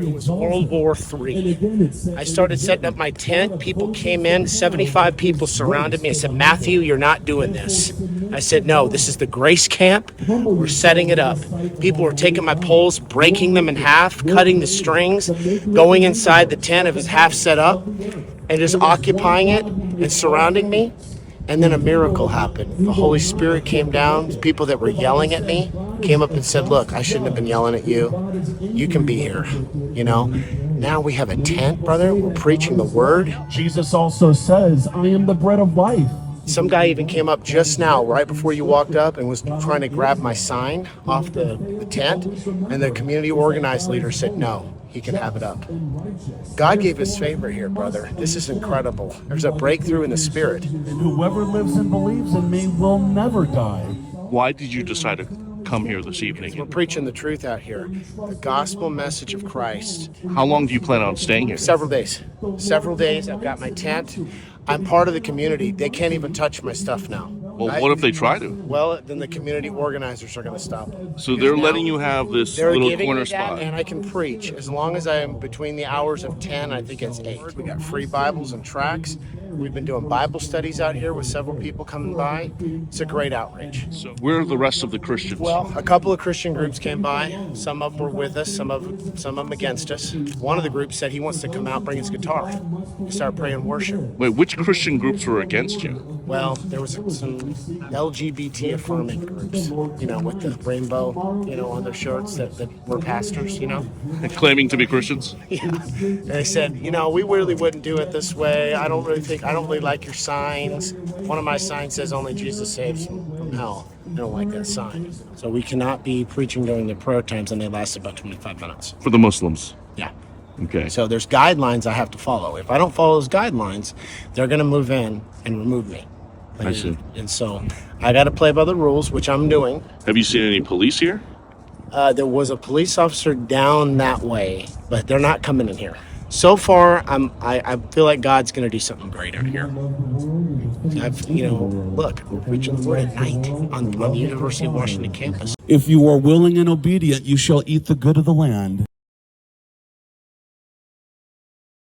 It was World War III. I started setting up my tent. People came in. 75 people surrounded me. I said, Matthew, you're not doing this. I said, no, this is the Grace Camp. We're setting it up. People were taking my poles, breaking them in half, cutting the strings, going inside the tent. It was half set up, and just occupying it and surrounding me. And then a miracle happened. The Holy Spirit came down. People that were yelling at me came up and said, look, I shouldn't have been yelling at you. You can be here, you know. Now we have a tent, brother. We're preaching the word. Jesus also says, I am the bread of life. Some guy even came up just now, right before you walked up, and was trying to grab my sign off the tent. And the community organized leader said, no, he can have it up. God gave his favor here, brother. This is incredible. There's a breakthrough in the spirit. And whoever lives and believes in me will never die. Why did you decide to come here this evening? We're preaching the truth out here. The gospel message of Christ. How long do you plan on staying here? Several days. Several days. I've got my tent. I'm part of the community. They can't even touch my stuff now. Well, what if they try to? Well, then the community organizers are going to stop it. So they're letting you have this little corner spot. And I can preach as long as I am between the hours of 10, I think it's 8. We got free Bibles and tracts. We've been doing Bible studies out here with several people coming by. It's a great outreach. So where are the rest of the Christians? Well, a couple of Christian groups came by. Some of them were with us, some of them against us. One of the groups said he wants to come out, bring his guitar, and start praying worship. Wait, which Christian groups were against you? Well, there was some LGBT affirming groups, you know, with the rainbow, you know, on their shirts that were pastors, you know. Claiming to be Christians? Yeah. And they said, you know, we really wouldn't do it this way. I don't really like your signs. One of my signs says only Jesus saves from hell. I don't like that sign. So we cannot be preaching during the prayer times, and they last about 25 minutes. For the Muslims? Yeah. Okay. So there's guidelines I have to follow. If I don't follow those guidelines, they're going to move in and remove me. I see. And so I got to play by the rules, which I'm doing. Have you seen any police here? There was a police officer down that way, but they're not coming in here. So far, I feel like God's going to do something great out here. Look, we're preaching the word at night on the University of Washington campus. If you are willing and obedient, you shall eat the good of the land.